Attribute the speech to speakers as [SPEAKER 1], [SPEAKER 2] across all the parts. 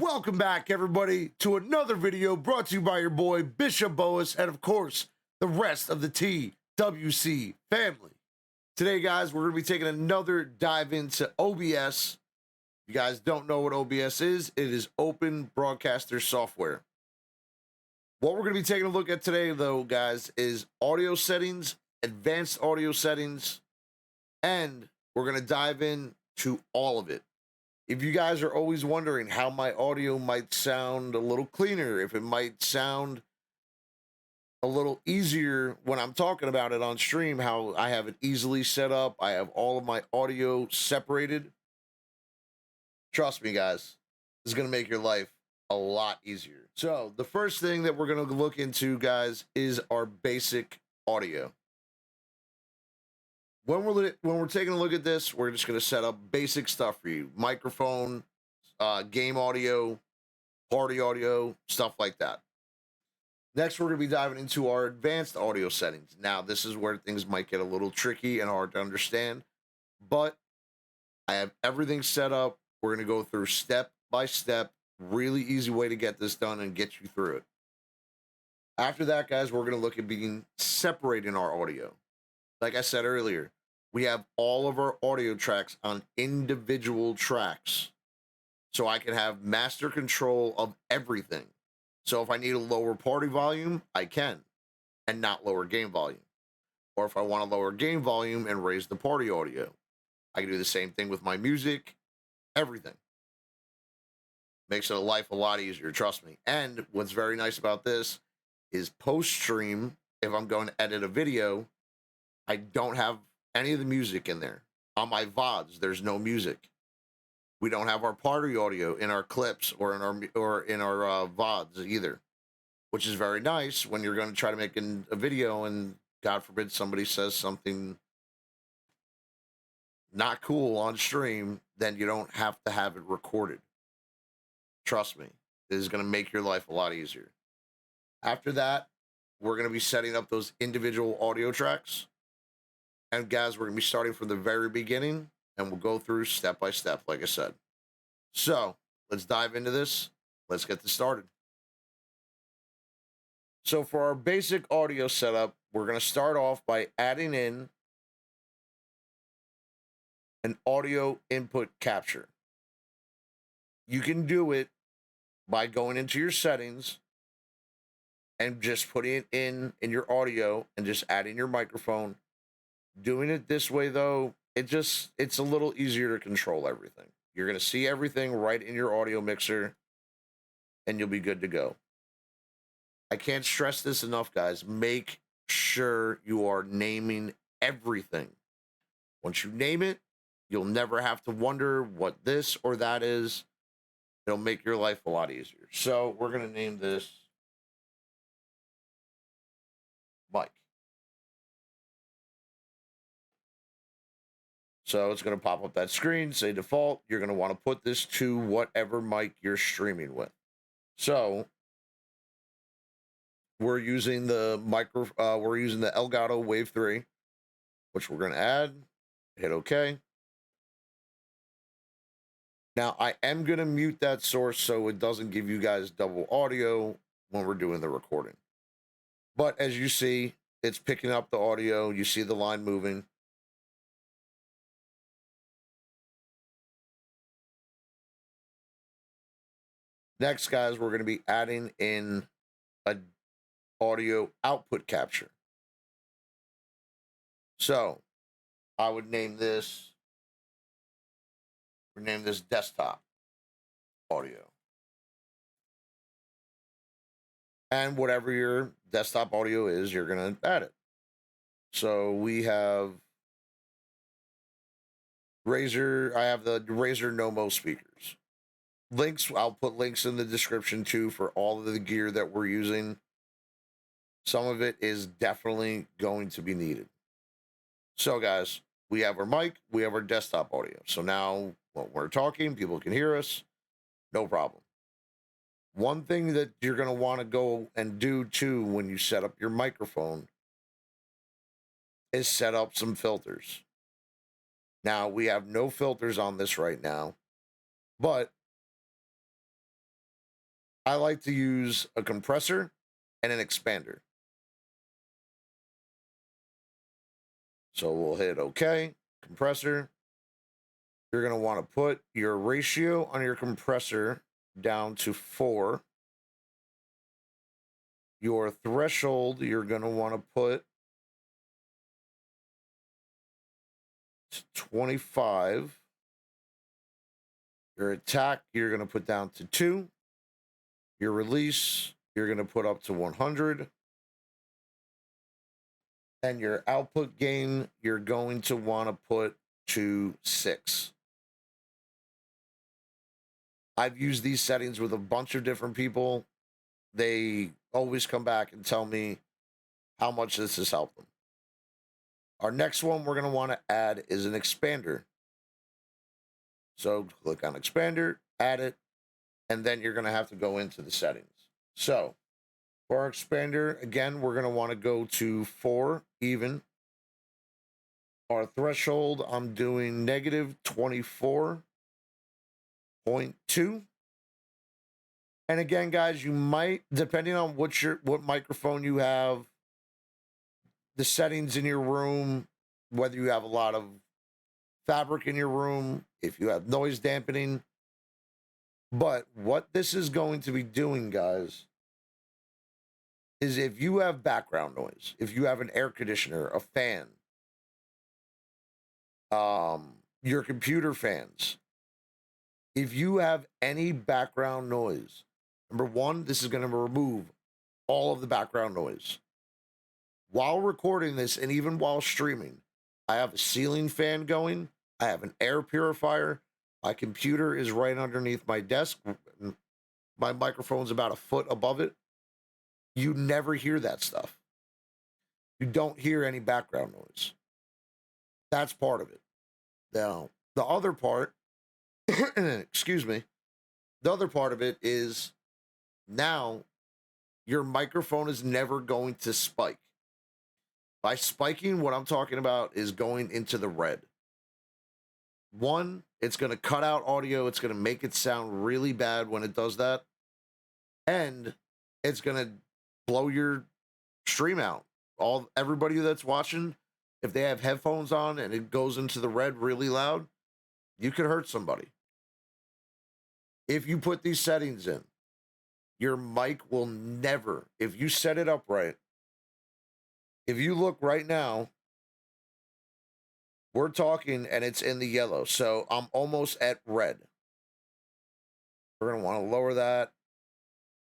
[SPEAKER 1] Welcome back, everybody, to another video brought to you by your boy Bishop Boas and, of course, the rest of the TWC family. Today, guys, we're going to be taking another dive into OBS. If you guys don't know what OBS is, it is Open Broadcaster Software. What we're going to be taking a look at today, though, guys, is audio settings, advanced audio settings, and we're going to dive into all of it. If you guys are always wondering how my audio might sound a little cleaner, if it might sound a little easier when I'm talking about it on stream, how I have it easily set up, I have all of my audio separated, trust me, guys, this is going to make your life a lot easier. So the first thing that we're going to look into, guys, is our basic audio. When we're taking a look at this, we're just going to set up basic stuff for you. Microphone, game audio, party audio, stuff like that. Next, we're going to be diving into our advanced audio settings. Now, this is where things might get a little tricky and hard to understand, but I have everything set up. We're going to go through step by step, really easy way to get this done and get you through it. After that, guys, we're going to look at separating our audio. Like I said earlier, we have all of our audio tracks on individual tracks. So I can have master control of everything. So if I need a lower party volume, I can, and not lower game volume. Or if I want to lower game volume and raise the party audio, I can do the same thing with my music, everything. Makes it a life a lot easier, trust me. And what's very nice about this is post-stream, if I'm going to edit a video, I don't have any of the music in there. On my VODs, there's no music. We don't have our party audio in our clips or in our VODs either, which is very nice when you're going to try to make a video and God forbid somebody says something not cool on stream, then you don't have to have it recorded. Trust me, this is going to make your life a lot easier. After that, we're going to be setting up those individual audio tracks. And guys, we're going to be starting from the very beginning, and we'll go through step by step, like I said. So let's dive into this. Let's get this started. So for our basic audio setup, we're going to start off by adding in an audio input capture. You can do it by going into your settings and just putting it in your audio and just adding your microphone. Doing it this way, though, it's a little easier to control everything. You're going to see everything right in your audio mixer, and you'll be good to go. I can't stress this enough, guys. Make sure you are naming everything. Once you name it, you'll never have to wonder what this or that is. It'll make your life a lot easier. So we're going to name this Mike. So it's going to pop up that screen, say default. You're going to want to put this to whatever mic you're streaming with. So we're using the Elgato Wave 3, which we're going to add. Hit OK. Now I am going to mute that source so it doesn't give you guys double audio when we're doing the recording. But as you see, it's picking up the audio. You see the line moving. Next, guys, we're going to be adding in an audio output capture. So I would rename this desktop audio. And whatever your desktop audio is, you're going to add it. So we have Razer. I have the Razer Nommo speakers. Links, I'll put links in the description too for all of the gear that we're using. Some of it is definitely going to be needed. So guys, we have our mic, we have our desktop audio. So now when we're talking, people can hear us, no problem. One thing that you're going to want to go and do too when you set up your microphone is set up some filters. Now we have no filters on this right now, but I like to use a compressor and an expander. So we'll hit OK, compressor. You're going to want to put your ratio on your compressor down to 4. Your threshold, you're going to want to put to 25. Your attack, you're going to put down to 2. Your release, you're going to put up to 100. And your output gain, you're going to want to put to 6. I've used these settings with a bunch of different people. They always come back and tell me how much this has helped them. Our next one we're going to want to add is an expander. So click on expander, add it, and then you're going to have to go into the settings. So for our expander, again, we're going to want to go to 4 even. Our threshold, I'm doing negative 24.2. And again, guys, you might, depending on what microphone you have, the settings in your room, whether you have a lot of fabric in your room, if you have noise dampening. But what this is going to be doing, guys, is if you have background noise, if you have an air conditioner, a fan, your computer fans, if you have any background noise, number one, this is going to remove all of the background noise. While recording this and even while streaming, I have a ceiling fan going. I have an air purifier. My computer is right underneath my desk. My microphone's about a foot above it. You never hear that stuff. You don't hear any background noise. That's part of it. Now, the other part, excuse me, the other part of it is now your microphone is never going to spike. By spiking, what I'm talking about is going into the red. One, it's going to cut out audio. It's going to make it sound really bad when it does that. And it's going to blow your stream out. Everybody that's watching, if they have headphones on and it goes into the red really loud, you could hurt somebody. If you put these settings in, your mic will never, if you set it up right, if you look right now, we're talking and it's in the yellow. So I'm almost at red. We're going to want to lower that.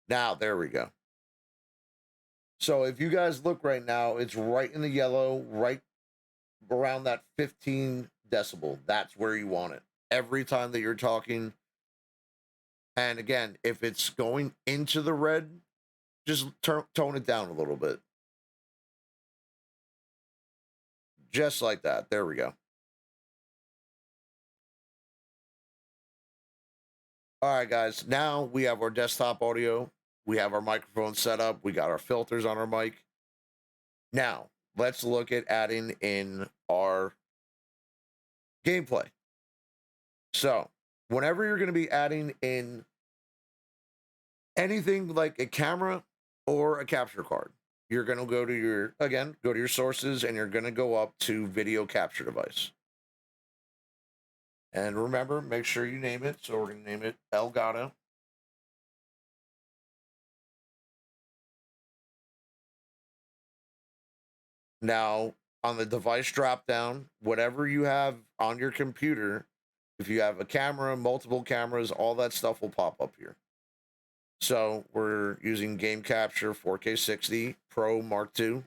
[SPEAKER 1] Now, there we go. So if you guys look right now, it's right in the yellow, right around that 15 decibel. That's where you want it every time that you're talking. And again, if it's going into the red, just tone it down a little bit. Just like that. There we go. All right, guys. Now we have our desktop audio. We have our microphone set up. We got our filters on our mic. Now, let's look at adding in our gameplay. So, whenever you're going to be adding in anything like a camera or a capture card, you're going to go to your sources, and you're going to go up to video capture device. And remember, make sure you name it. So we're going to name it Elgato. Now, on the device drop down, whatever you have on your computer, if you have a camera, multiple cameras, all that stuff will pop up here. So we're using Game Capture 4K 60 Pro Mark II.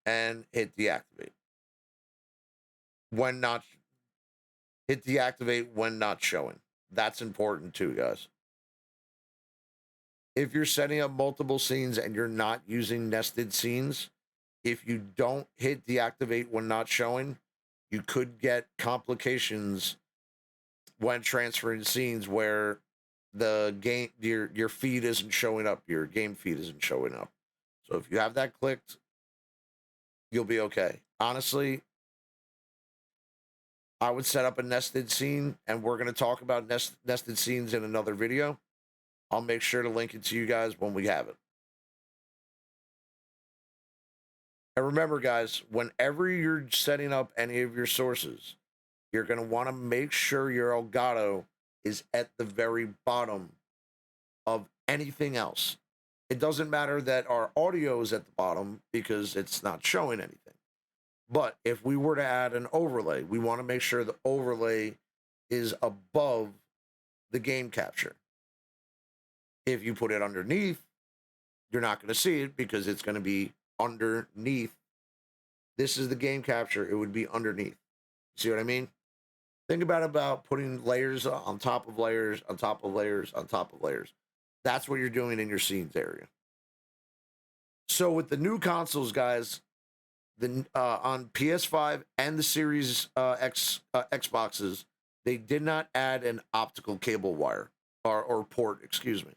[SPEAKER 1] And hit deactivate. Hit deactivate when not showing. That's important too, guys. If you're setting up multiple scenes and you're not using nested scenes, if you don't hit deactivate when not showing, you could get complications when transferring scenes where the game, your feed isn't showing up, your game feed isn't showing up. So if you have that clicked, you'll be okay. Honestly, I would set up a nested scene, and we're going to talk about nested scenes in another video. I'll make sure to link it to you guys when we have it. And remember, guys, whenever you're setting up any of your sources, you're going to want to make sure your Elgato is at the very bottom of anything else. It doesn't matter that our audio is at the bottom because it's not showing anything. But if we were to add an overlay, we want to make sure the overlay is above the game capture. If you put it underneath, you're not going to see it because it's going to be underneath. This is the game capture. It would be underneath. See what I mean? Think about putting layers on top of layers, on top of layers, on top of layers. That's what you're doing in your scenes area. So with the new consoles, guys, on PS5 and the Series X Xboxes, they did not add an optical cable wire or port, excuse me.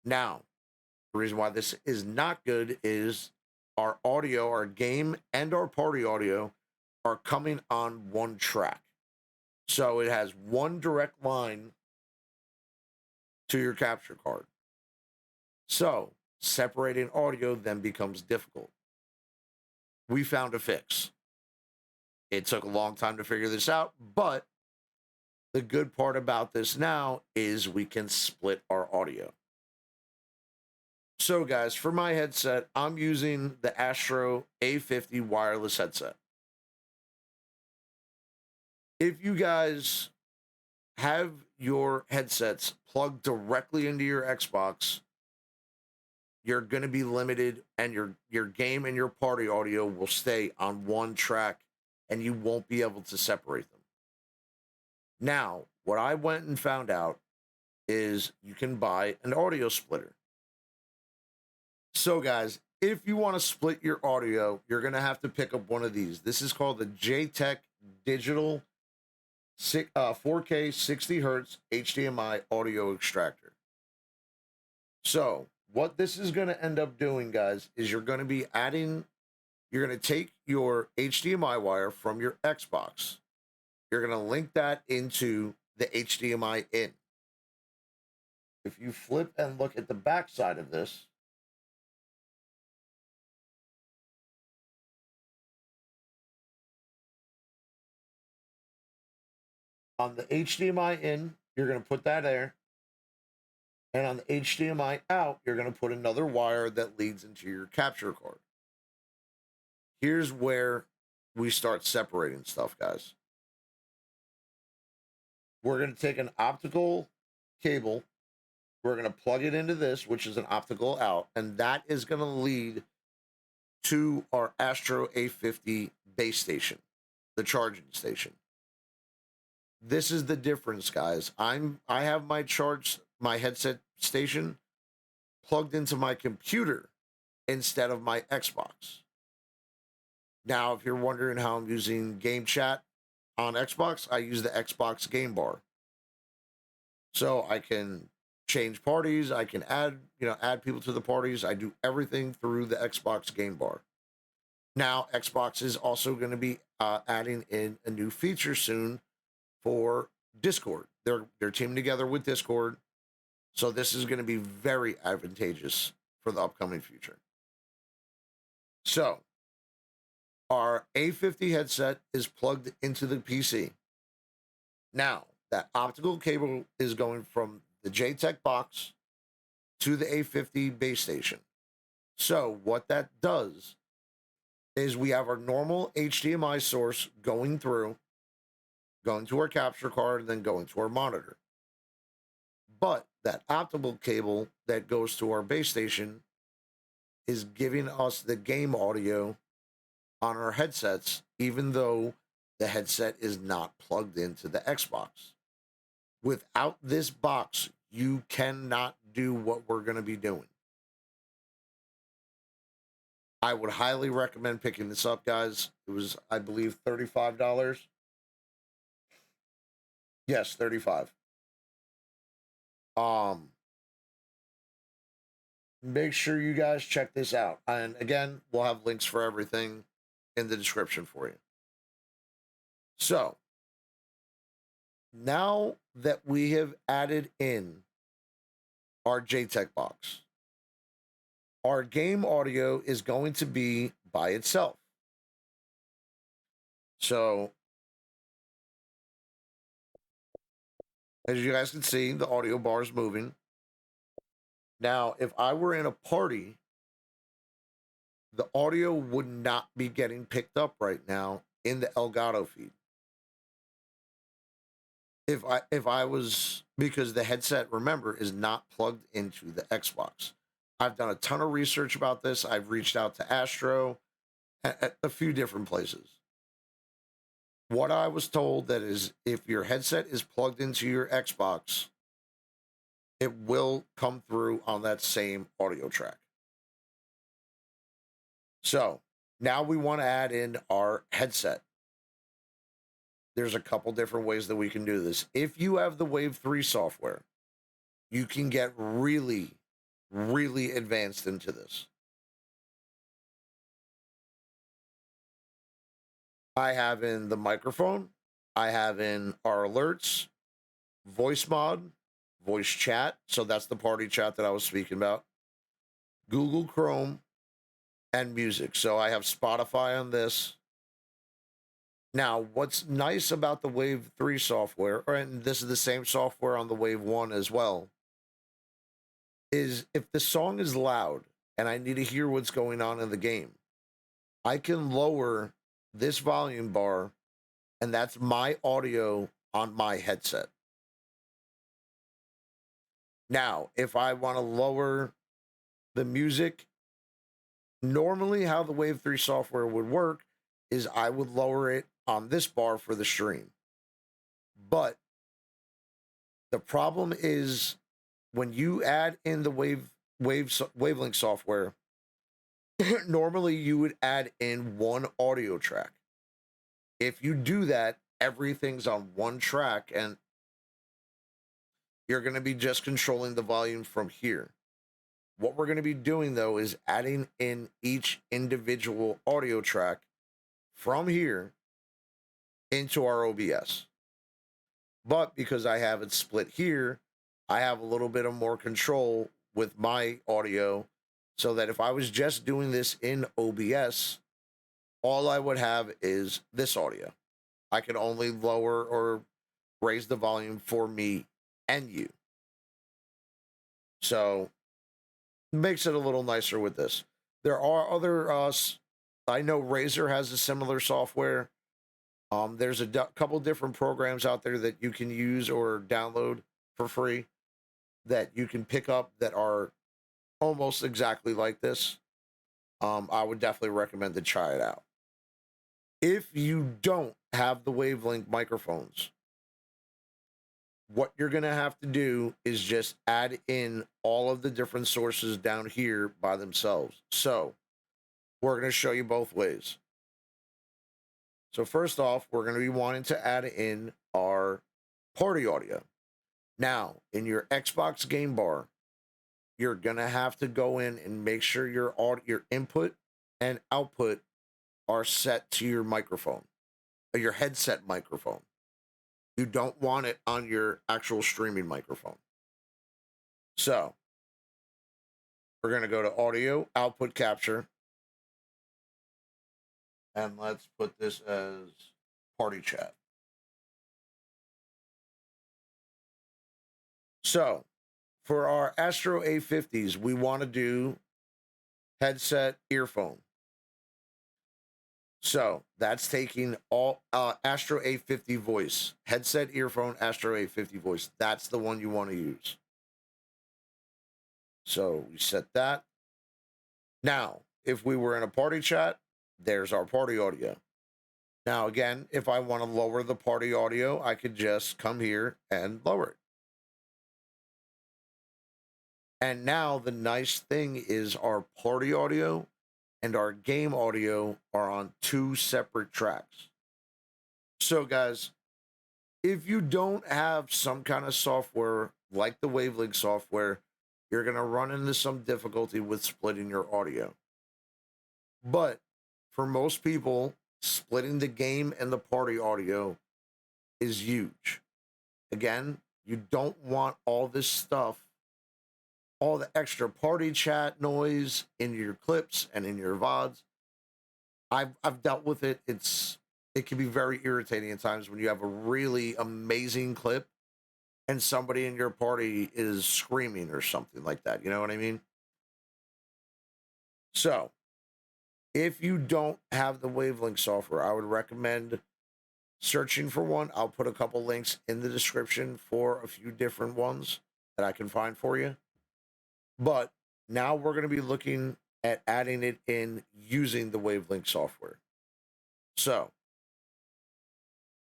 [SPEAKER 1] Now, the reason why this is not good is our audio, our game and our party audio are coming on one track. So it has one direct line to your capture card. So separating audio then becomes difficult. We found a fix. It took a long time to figure this out, but the good part about this now is we can split our audio. So guys, for my headset, I'm using the Astro A50 wireless headset. If you guys have your headsets plugged directly into your Xbox, you're going to be limited, and your game and your party audio will stay on one track, and you won't be able to separate them. Now, what I went and found out is you can buy an audio splitter. So guys, if you want to split your audio, you're going to have to pick up one of these. This is called the JTech Digital 4K 60 Hertz HDMI audio extractor. So what this is going to end up doing, guys, is you're going to take your HDMI wire from your Xbox. You're going to link that into the HDMI in. If you flip and look at the back side of this, on the HDMI in, you're going to put that there. And on the HDMI out, you're going to put another wire that leads into your capture card. Here's where we start separating stuff, guys. We're going to take an optical cable. We're going to plug it into this, which is an optical out. And that is going to lead to our Astro A50 base station, the charging station. This is the difference, guys. I have my headset station plugged into my computer instead of my Xbox. Now, if you're wondering how I'm using game chat on Xbox, I use the Xbox game bar. So I can change parties, I can add people to the parties. I do everything through the Xbox game bar. Now, Xbox is also going to be adding in a new feature soon for Discord. They're teaming together with Discord. So this is going to be very advantageous for the upcoming future. So our A50 headset is plugged into the PC. Now, that optical cable is going from the JTech box to the A50 base station. So what that does is we have our normal HDMI source going to our capture card, and then going to our monitor. But that optical cable that goes to our base station is giving us the game audio on our headsets, even though the headset is not plugged into the Xbox. Without this box, you cannot do what we're going to be doing. I would highly recommend picking this up, guys. It was, I believe, $35. Yes, 35. Make sure you guys check this out. And again, we'll have links for everything in the description for you. So now that we have added in our JTech box, our game audio is going to be by itself. So as you guys can see, the audio bar is moving. Now, if I were in a party, the audio would not be getting picked up right now in the Elgato feed. If I was, because the headset, remember, is not plugged into the Xbox. I've done a ton of research about this. I've reached out to Astro at a few different places. What I was told that is if your headset is plugged into your Xbox, it will come through on that same audio track. So now we want to add in our headset. There's a couple different ways that we can do this. If you have the Wave 3 software, you can get really, really advanced into this. I have in the microphone, I have in our alerts, voice mod, voice chat. So that's the party chat that I was speaking about. Google Chrome and music. So I have Spotify on this. Now, what's nice about the Wave 3 software, and this is the same software on the Wave 1 as well, is if the song is loud and I need to hear what's going on in the game, I can lower this volume bar, and that's my audio on my headset. Now, if I want to lower the music, normally how the Wave 3 software would work is I would lower it on this bar for the stream. But the problem is when you add in the wavelength software, normally you would add in one audio track. If you do that, everything's on one track and you're going to be just controlling the volume from here. What we're going to be doing though is adding in each individual audio track from here into our OBS. But because I have it split here, I have a little bit of more control with my audio, so that if I was just doing this in OBS, all I would have is this audio. I can only lower or raise the volume for me and you. So it makes it a little nicer with this. There are other, I know Razer has a similar software. There's a couple different programs out there that you can use or download for free that you can pick up that are almost exactly like this. I would definitely recommend to try it out. If you don't have the wavelength microphones, what you're going to have to do is just add in all of the different sources down here by themselves. So we're going to show you both ways. So first off, we're going to be wanting to add in our party audio. Now, in your Xbox game bar, you're going to have to go in and make sure your input and output are set to your microphone, or your headset microphone. You don't want it on your actual streaming microphone. So we're going to go to audio, output capture, and let's put this as party chat. So for our Astro A50s, we want to do headset earphone. So that's taking all Astro A50 voice, headset earphone, Astro A50 voice. That's the one you want to use. So we set that. Now, if we were in a party chat, there's our party audio. Now, again, if I want to lower the party audio, I could just come here and lower it. And now the nice thing is our party audio and our game audio are on two separate tracks. So guys, if you don't have some kind of software like the Wavelength software, you're going to run into some difficulty with splitting your audio. But for most people, splitting the game and the party audio is huge. Again, you don't want all this stuff, all the extra party chat noise in your clips and in your VODs. I've dealt with it. It can be very irritating at times when you have a really amazing clip and somebody in your party is screaming or something like that. You know what I mean? So, if you don't have the Wavelink software, I would recommend searching for one. I'll put a couple links in the description for a few different ones that I can find for you. But now we're going to be looking at adding it in using the Wavelink software. So,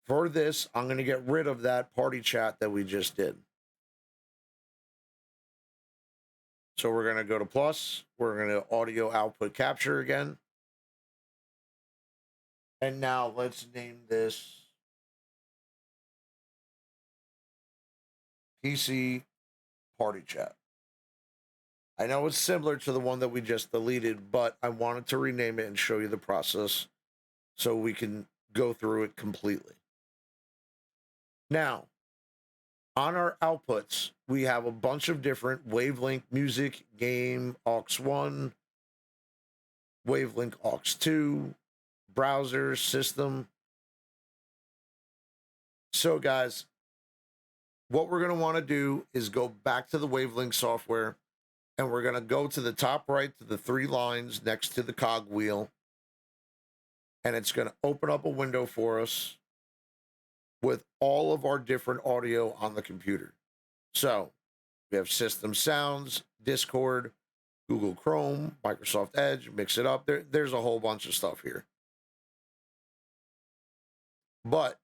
[SPEAKER 1] for this, I'm going to get rid of that party chat that we just did. So we're going to go to plus. We're going to audio output capture again. And now let's name this PC party chat. I know it's similar to the one that we just deleted, but I wanted to rename it and show you the process so we can go through it completely. Now, on our outputs, we have a bunch of different Wavelink music, game, aux1, Wavelink aux2, browser, system. So guys, what we're going to want to do is go back to the Wavelink software, and we're going to go to the top right to the 3 lines next to the cog wheel, and it's going to open up a window for us with all of our different audio on the computer. So we have system sounds, Discord, Google Chrome, Microsoft Edge, mix it up. There's a whole bunch of stuff here. But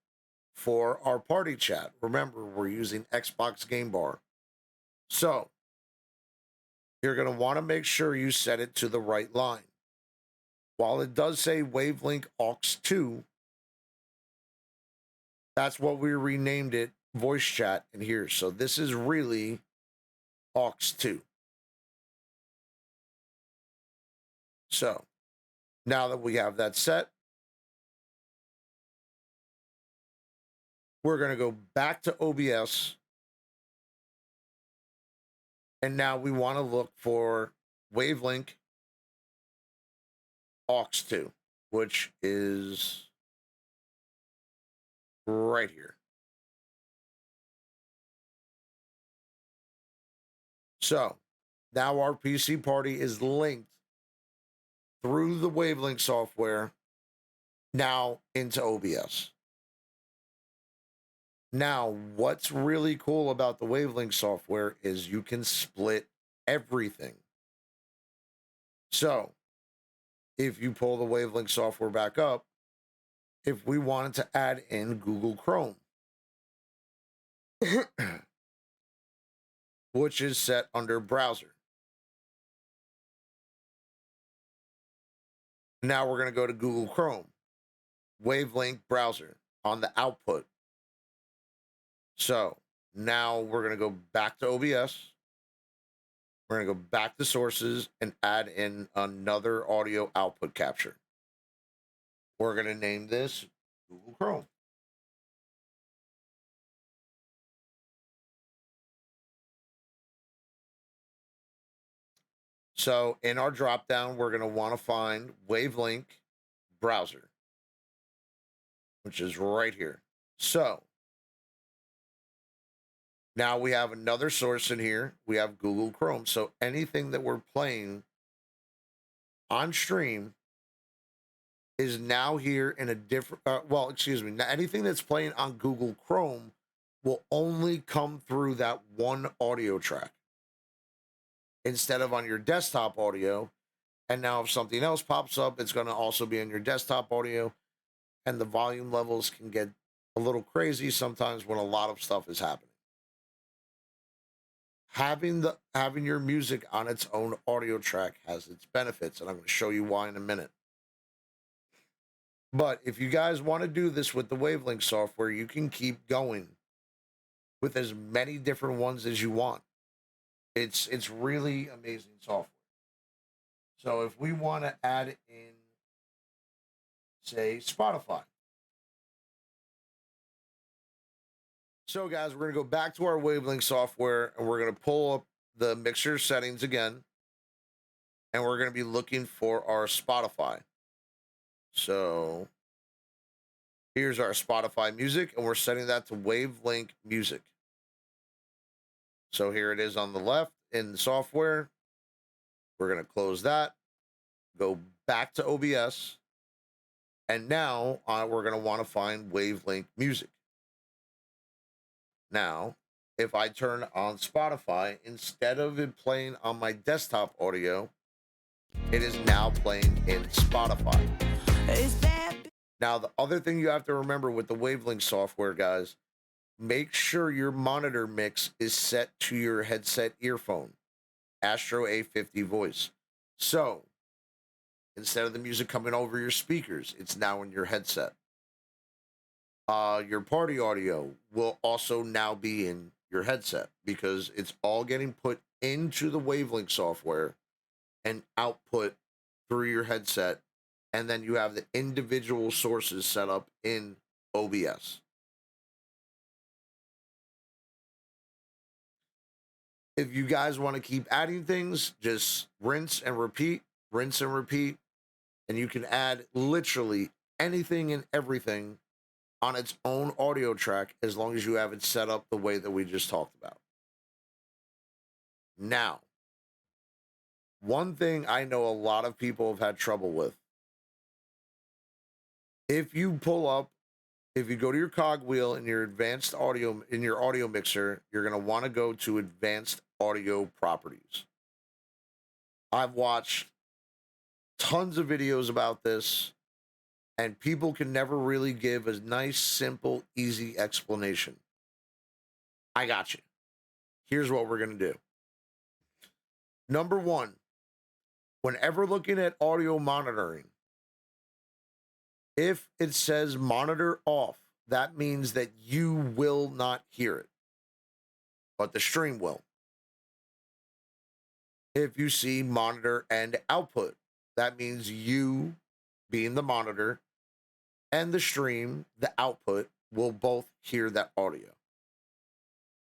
[SPEAKER 1] for our party chat, remember, we're using Xbox Game Bar. So you're going to want to make sure you set it to the right line. While it does say Wavelink aux2, that's what we renamed it, voice chat in here. So this is really aux2. So now that we have that set, we're going to go back to OBS. And now we want to look for Wavelink aux2, which is right here. So now our PC party is linked through the Wavelink software now into OBS. Now, what's really cool about the Wavelink software is you can split everything. So if you pull the Wavelink software back up, if we wanted to add in Google Chrome, which is set under browser. Now we're going to go to Google Chrome, Wavelink browser on the output. So now we're going to go back to OBS. We're going to go back to sources and add in another audio output capture. We're going to name this Google Chrome. So in our dropdown, we're going to want to find Wavelink browser, which is right here. So now we have another source in here. We have Google Chrome. So anything that we're playing on stream is now here in a different, anything that's playing on Google Chrome will only come through that one audio track instead of on your desktop audio. And now if something else pops up, it's going to also be on your desktop audio, and the volume levels can get a little crazy sometimes when a lot of stuff is happening. Having your music on its own audio track has its benefits, and I'm going to show you why in a minute. But if you guys want to do this with the Wavelink software, you can keep going with as many different ones as you want. It's really amazing software. So if we want to add in say Spotify. So guys, we're going to go back to our Wavelength software and we're going to pull up the mixer settings again. And we're going to be looking for our Spotify. So here's our Spotify music and we're setting that to Wavelength music. So here it is on the left in the software. We're going to close that, go back to OBS. And now we're going to want to find Wavelength music. Now, if I turn on Spotify, instead of it playing on my desktop audio, it is now playing in Spotify. Now, the other thing you have to remember with the Wavelength software, guys, make sure your monitor mix is set to your headset earphone, Astro A50 voice. So, instead of the music coming over your speakers, it's now in your headset. Your party audio will also now be in your headset because it's all getting put into the Wavelength software and output through your headset. And then you have the individual sources set up in OBS. If you guys want to keep adding things, just rinse and repeat, and you can add literally anything and everything on its own audio track as long as you have it set up the way that we just talked about. Now, one thing I know a lot of people have had trouble with, if you go to your cogwheel in your advanced audio, in your audio mixer, you're going to want to go to advanced audio properties. I've watched tons of videos about this, and people can never really give a nice, simple, easy explanation. I got you. Here's what we're going to do. Number one, whenever looking at audio monitoring, if it says monitor off, that means that you will not hear it, but the stream will. If you see monitor and output, that means you, being the monitor, and the stream, the output, will both hear that audio.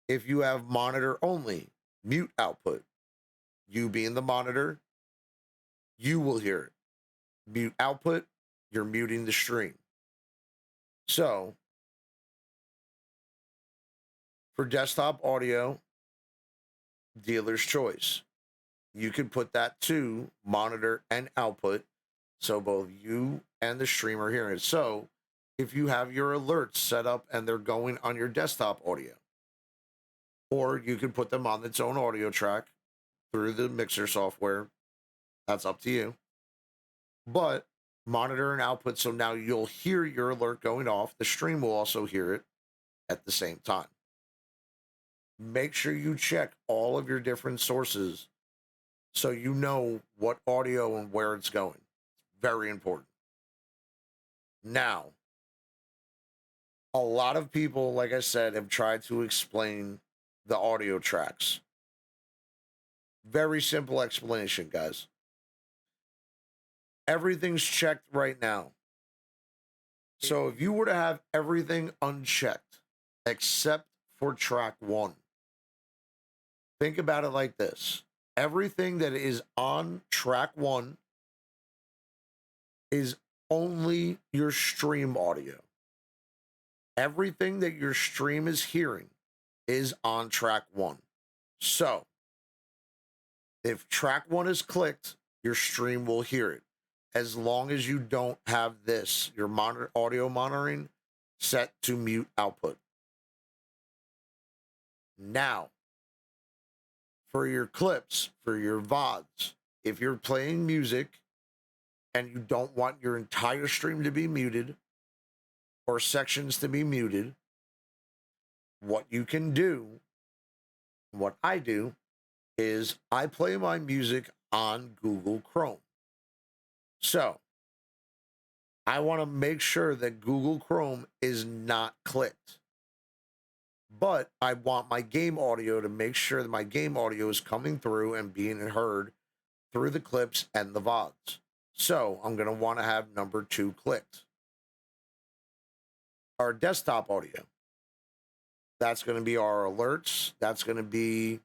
[SPEAKER 1] If you have monitor only, mute output, you being the monitor, you will hear it. Mute output, you're muting the stream. So, for desktop audio, dealer's choice. You can put that to monitor and output, so both you and the stream are hearing it. So, if you have your alerts set up and they're going on your desktop audio, or you can put them on its own audio track through the mixer software, that's up to you. But monitor and output, so now you'll hear your alert going off. The stream will also hear it at the same time. Make sure you check all of your different sources so you know what audio and where it's going. It's very important. Now, a lot of people, like I said, have tried to explain the audio tracks. Very simple explanation, guys. Everything's checked right now. So if you were to have everything unchecked except for track 1, think about it like this. Everything that is on track 1 is only your stream audio. Everything that your stream is hearing is on track 1. So if track 1 is clicked, your stream will hear it, as long as you don't have this, your audio monitoring, set to mute output. Now, for your clips, for your VODs, if you're playing music and you don't want your entire stream to be muted or sections to be muted, what you can do, what I do, is I play my music on Google Chrome. So, I want to make sure that Google Chrome is not clicked. But I want my game audio to make sure that my game audio is coming through and being heard through the clips and the VODs. So, I'm going to want to have number 2 clicked. our desktop audio. That's going to be our alerts. That's going to be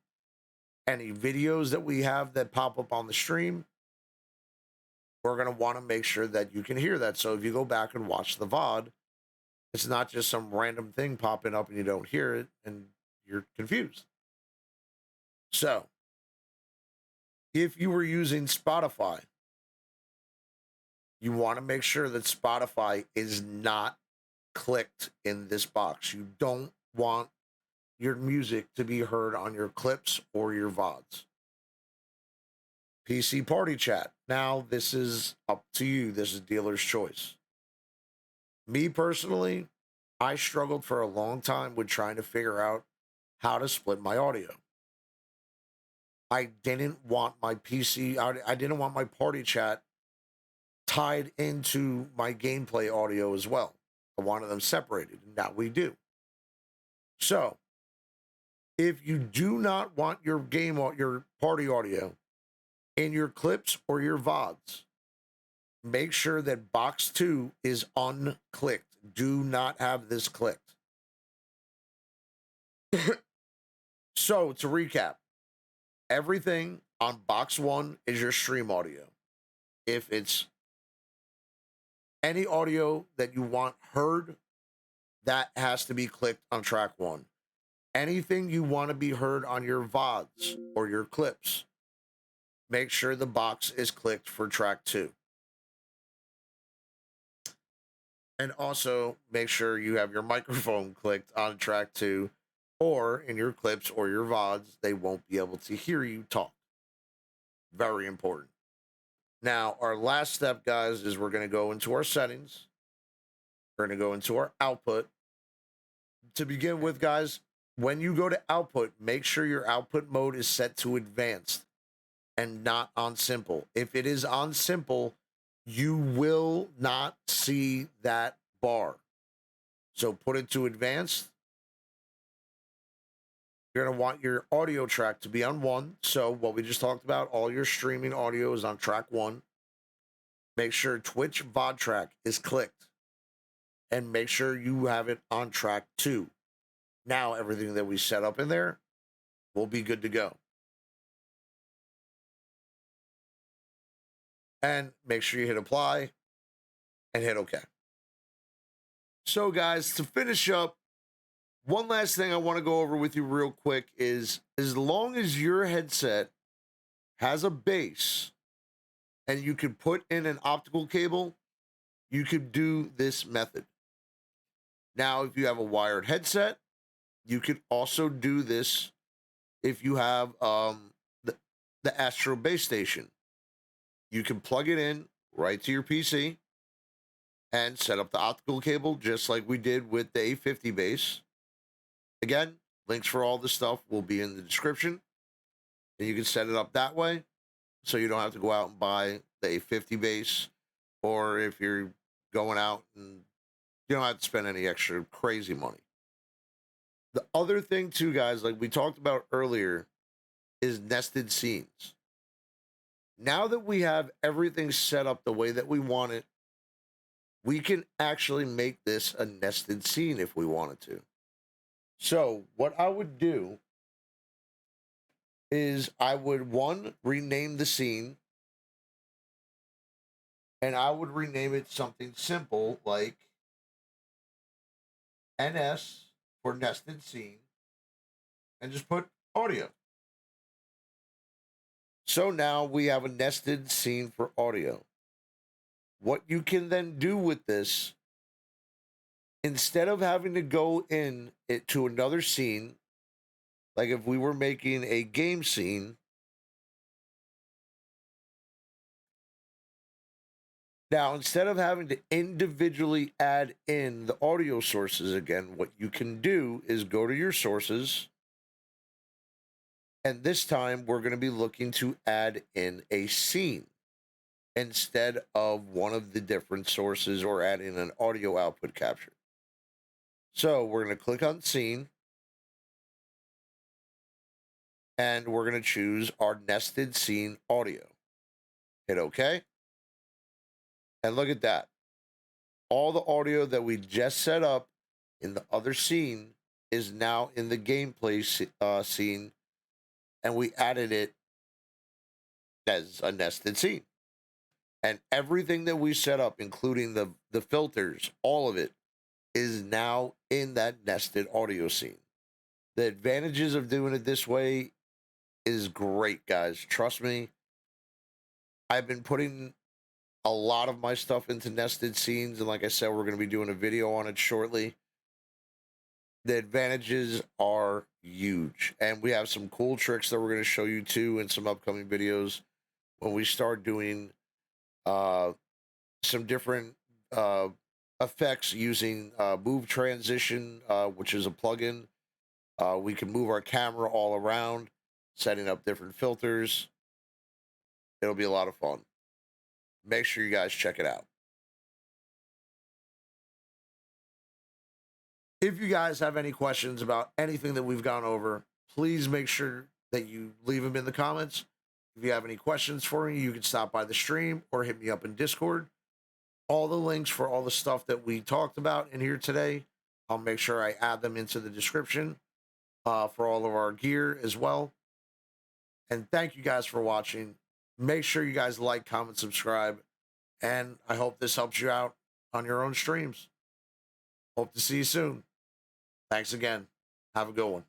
[SPEAKER 1] any videos that we have that pop up on the stream. We're going to want to make sure that you can hear that. So if you go back and watch the VOD, it's not just some random thing popping up and you don't hear it and you're confused. So if you were using Spotify, you want to make sure that Spotify is not clicked in this box. You don't want your music to be heard on your clips or your VODs. PC party chat. Now, this is up to you. This is dealer's choice. Me personally, I struggled for a long time with trying to figure out how to split my audio. I didn't want my PC, I didn't want my party chat tied into my gameplay audio as well. I wanted them separated, and now we do. So, if you do not want your party audio in your clips or your VODs, make sure that box 2 is unclicked. Do not have this clicked. So, to recap, everything on box 1 is your stream audio. If it's any audio that you want heard, that has to be clicked on track 1. Anything you want to be heard on your VODs or your clips, make sure the box is clicked for track 2. And also make sure you have your microphone clicked on track 2, or in your clips or your VODs, they won't be able to hear you talk. Very important. Now, our last step, guys, is we're going to go into our settings. We're going to go into our output. To begin with, guys, when you go to output, make sure your output mode is set to advanced and not on simple. If it is on simple, you will not see that bar. So put it to advanced. You're going to want your audio track to be on 1. So what we just talked about, all your streaming audio is on track 1. Make sure Twitch VOD track is clicked. And make sure you have it on track 2. Now everything that we set up in there will be good to go. And make sure you hit apply and hit OK. So guys, to finish up, one last thing I want to go over with you real quick is, as long as your headset has a base and you can put in an optical cable, you could do this method. Now, if you have a wired headset, you could also do this if you have the Astro base station. You can plug it in right to your PC and set up the optical cable just like we did with the A50 base. Again, links for all this stuff will be in the description. And you can set it up that way so you don't have to go out and buy the A50 base, or if you're going out and you don't have to spend any extra crazy money. The other thing too, guys, like we talked about earlier, is nested scenes. Now that we have everything set up the way that we want it, we can actually make this a nested scene if we wanted to. So what I would do is I would, one, rename the scene, and I would rename it something simple like NS for nested scene, and just put audio. So now we have a nested scene for audio. What you can then do with this, instead of having to go in it to another scene, like if we were making a game scene, now instead of having to individually add in the audio sources again, what you can do is go to your sources, and this time we're going to be looking to add in a scene instead of one of the different sources or adding an audio output capture. So we're going to click on scene, and we're going to choose our nested scene audio. Hit OK. And look at that. All the audio that we just set up in the other scene is now in the gameplay scene, and we added it as a nested scene. And everything that we set up, including the filters, all of it is now in that nested audio scene. The advantages of doing it this way is great, guys. Trust me. I've been putting a lot of my stuff into nested scenes, and like I said, we're going to be doing a video on it shortly. The advantages are huge, and we have some cool tricks that we're going to show you too in some upcoming videos when we start doing some different effects using move transition, which is a plugin. We can move our camera all around, setting up different filters. It'll be a lot of fun. Make sure you guys check it out. If you guys have any questions about anything that we've gone over, please make sure that you leave them in the comments. If you have any questions for me, you can stop by the stream or hit me up in Discord. All the links for all the stuff that we talked about in here today, I'll make sure I add them into the description for all of our gear as well. And thank you guys for watching. Make sure you guys like, comment, subscribe, and I hope this helps you out on your own streams. Hope to see you soon. Thanks again. Have a good one.